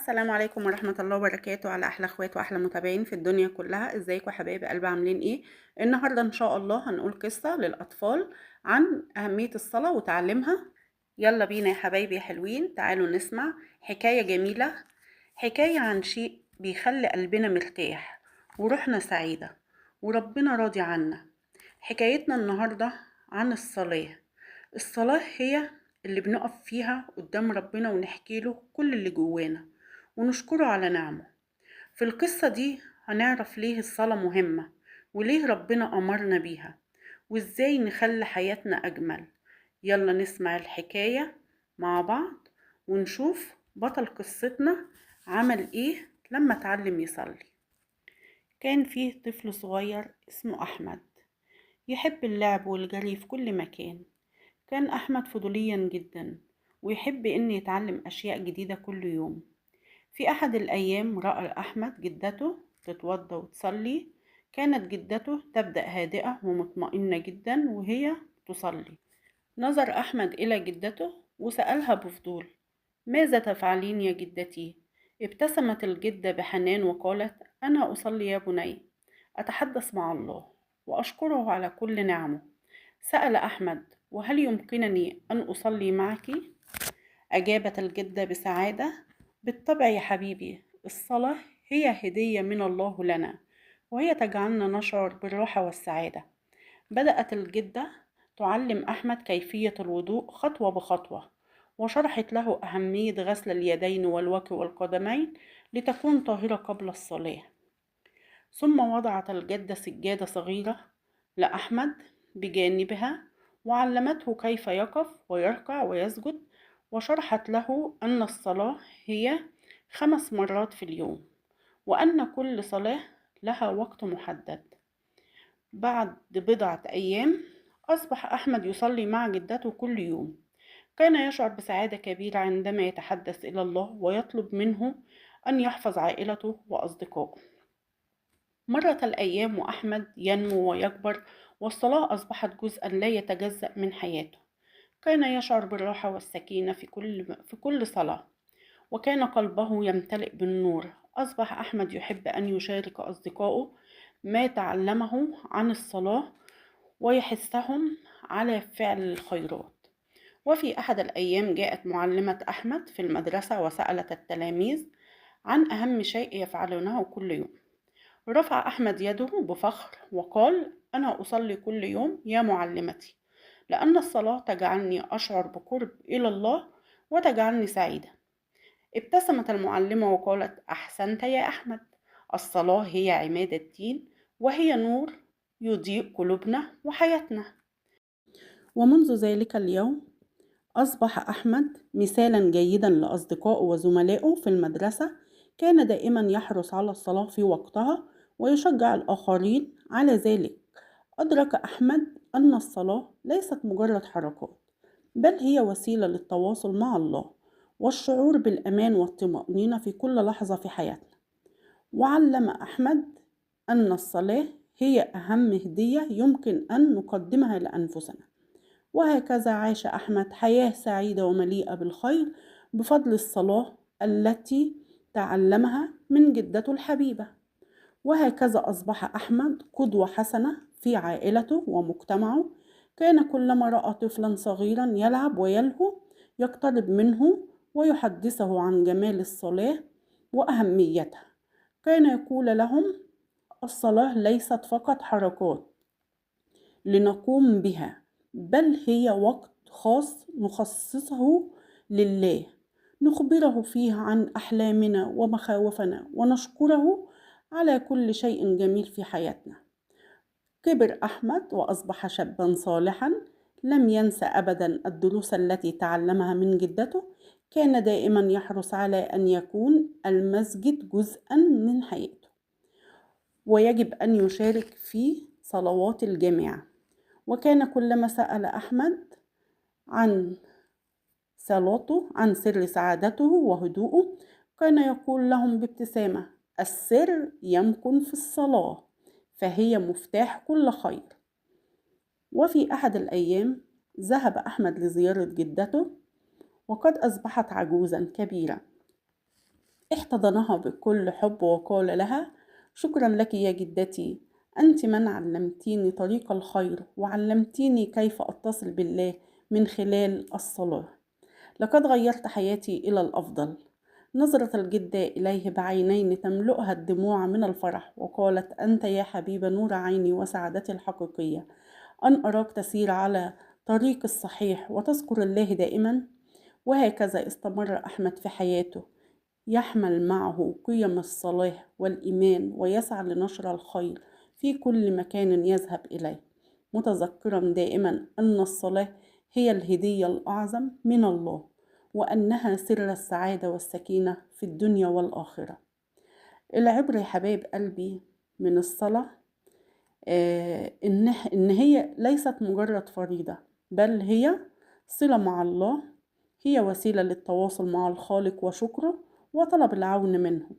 السلام عليكم ورحمة الله وبركاته على أحلى اخوات وأحلى متابعين في الدنيا كلها. ازيكم يا حبايب قلبي؟ عاملين ايه؟ النهاردة ان شاء الله هنقول قصة للأطفال عن أهمية الصلاة وتعليمها. يلا بينا يا حبايبي يا حلوين، تعالوا نسمع حكاية جميلة. حكاية عن شيء بيخلي قلبنا مرتاح وروحنا سعيدة وربنا راضي عنا. حكايتنا النهاردة عن الصلاة. الصلاة هي اللي بنقف فيها قدام ربنا ونحكي له كل اللي جوانا ونشكره على نعمه. في القصة دي هنعرف ليه الصلاة مهمة، وليه ربنا أمرنا بيها، وإزاي نخلي حياتنا أجمل. يلا نسمع الحكاية مع بعض ونشوف بطل قصتنا عمل إيه لما اتعلم يصلي. كان فيه طفل صغير اسمه أحمد، يحب اللعب والجري في كل مكان. كان أحمد فضوليا جدا ويحب إن يتعلم أشياء جديدة كل يوم. في أحد الأيام رأى أحمد جدته تتوضى وتصلي. كانت جدته تبدأ هادئة ومطمئنة جدا وهي تصلي. نظر أحمد إلى جدته وسألها بفضول: ماذا تفعلين يا جدتي؟ ابتسمت الجدة بحنان وقالت: أنا أصلي يا بني، أتحدث مع الله وأشكره على كل نعمه. سأل أحمد: وهل يمكنني أن أصلي معك؟ أجابت الجدة بسعادة: بالطبع يا حبيبي، الصلاة هي هدية من الله لنا، وهي تجعلنا نشعر بالراحة والسعادة. بدأت الجدة تعلم أحمد كيفية الوضوء خطوة بخطوة، وشرحت له أهمية غسل اليدين والوجه والقدمين لتكون طاهرة قبل الصلاة. ثم وضعت الجدة سجادة صغيرة لأحمد بجانبها، وعلمته كيف يقف ويركع ويسجد، وشرحت له أن الصلاة هي 5 مرات في اليوم، وأن كل صلاة لها وقت محدد. بعد بضعة أيام أصبح أحمد يصلي مع جدته كل يوم. كان يشعر بسعادة كبيرة عندما يتحدث إلى الله ويطلب منه أن يحفظ عائلته وأصدقائه. مرت الأيام وأحمد ينمو ويكبر، والصلاة أصبحت جزءا لا يتجزأ من حياته. كان يشعر بالراحة والسكينة في كل صلاة، وكان قلبه يمتلئ بالنور. أصبح أحمد يحب أن يشارك أصدقائه ما تعلمه عن الصلاة ويحثهم على فعل الخيرات. وفي أحد الأيام جاءت معلمة أحمد في المدرسة وسألت التلاميذ عن أهم شيء يفعلونه كل يوم. رفع أحمد يده بفخر وقال: أنا أصلي كل يوم يا معلمتي، لأن الصلاة تجعلني أشعر بقرب إلى الله وتجعلني سعيدا. ابتسمت المعلمة وقالت: أحسنت يا أحمد، الصلاة هي عماد الدين، وهي نور يضيء قلوبنا وحياتنا. ومنذ ذلك اليوم أصبح أحمد مثالا جيدا لأصدقائه وزملائه في المدرسة. كان دائما يحرص على الصلاة في وقتها ويشجع الآخرين على ذلك. أدرك أحمد أن الصلاة ليست مجرد حركات، بل هي وسيلة للتواصل مع الله والشعور بالأمان والطمأنينة في كل لحظة في حياتنا. وعلم أحمد أن الصلاة هي أهم هدية يمكن أن نقدمها لأنفسنا. وهكذا عاش أحمد حياة سعيدة ومليئة بالخير بفضل الصلاة التي تعلمها من جدته الحبيبة. وهكذا أصبح أحمد قدوة حسنة في عائلته ومجتمعه. كان كلما رأى طفلا صغيرا يلعب ويلهو يقترب منه ويحدثه عن جمال الصلاة وأهميتها. كان يقول لهم: الصلاة ليست فقط حركات لنقوم بها، بل هي وقت خاص نخصصه لله، نخبره فيه عن أحلامنا ومخاوفنا ونشكره على كل شيء جميل في حياتنا. كبر أحمد وأصبح شابا صالحا، لم ينسى أبدا الدروس التي تعلمها من جدته. كان دائما يحرص على أن يكون المسجد جزءا من حياته، ويجب أن يشارك في صلوات الجماعة. وكان كلما سأل أحمد عن صلاته عن سر سعادته وهدوءه كان يقول لهم بابتسامة: السر يمكن في الصلاة، فهي مفتاح كل خير. وفي أحد الأيام ذهب أحمد لزيارة جدته، وقد أصبحت عجوزا كبيرة. احتضنها بكل حب وقال لها: شكرا لك يا جدتي، أنت من علمتيني طريق الخير وعلمتيني كيف أتصل بالله من خلال الصلاة. لقد غيرت حياتي إلى الأفضل. نظرت الجدة إليه بعينين تملؤها الدموع من الفرح وقالت: أنت يا حبيب نور عيني وسعادتي الحقيقية، أن أراك تسير على طريق الصحيح وتذكر الله دائما. وهكذا استمر أحمد في حياته، يحمل معه قيم الصلاة والإيمان ويسعى لنشر الخير في كل مكان يذهب إليه، متذكرا دائما أن الصلاة هي الهدية الأعظم من الله، وأنها سر السعادة والسكينة في الدنيا والآخرة. العبرة يا حبايب قلبي من الصلاة إن هي ليست مجرد فريضة، بل هي صلة مع الله، هي وسيلة للتواصل مع الخالق وشكره وطلب العون منه،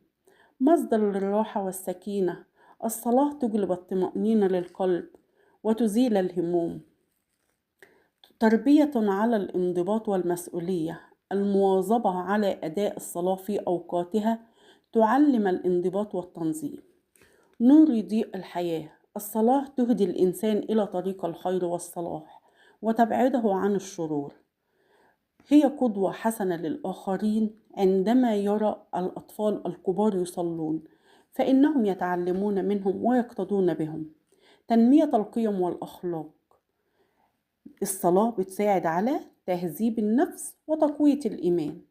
مصدر للراحة والسكينة. الصلاة تجلب الطمأنينة للقلب وتزيل الهموم، تربية على الانضباط والمسؤولية. المواظبة على أداء الصلاة في أوقاتها تعلم الانضباط والتنظيم. نور يضيء الحياة. الصلاة تهدي الإنسان إلى طريق الخير والصلاح وتبعده عن الشرور. هي قدوة حسنة للآخرين. عندما يرى الأطفال الكبار يصلون فإنهم يتعلمون منهم ويقتدون بهم. تنمية القيم والأخلاق. الصلاة بتساعد على تهذيب النفس وتقوية الإيمان،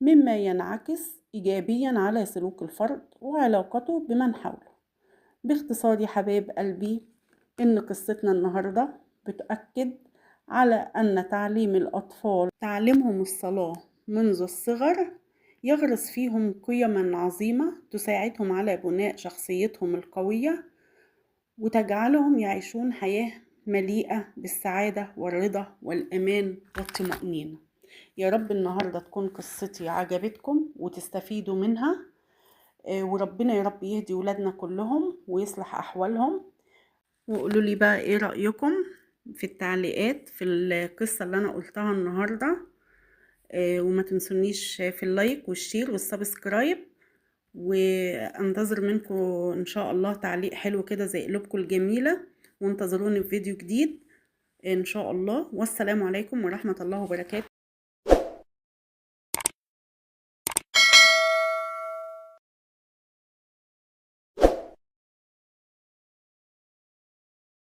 مما ينعكس إيجابيا على سلوك الفرد وعلاقته بمن حوله. باختصار يا حبايب قلبي، إن قصتنا النهاردة بتؤكد على أن تعليم الأطفال، تعليمهم الصلاة منذ الصغر، يغرس فيهم قيما عظيمة تساعدهم على بناء شخصيتهم القوية وتجعلهم يعيشون حياة مليئة بالسعادة والرضا والأمان والطمأنينة. يا رب النهاردة تكون قصتي عجبتكم وتستفيدوا منها، وربنا يا رب يهدي ولادنا كلهم ويصلح أحوالهم. وقولوا لي بقى ايه رأيكم في التعليقات في القصة اللي أنا قلتها النهاردة. وما تنسونيش في اللايك والشير والسبسكرايب، وانتظر منكم ان شاء الله تعليق حلو كده زي قلوبكم الجميلة، وانتظروني في فيديو جديد ان شاء الله. والسلام عليكم ورحمة الله وبركاته.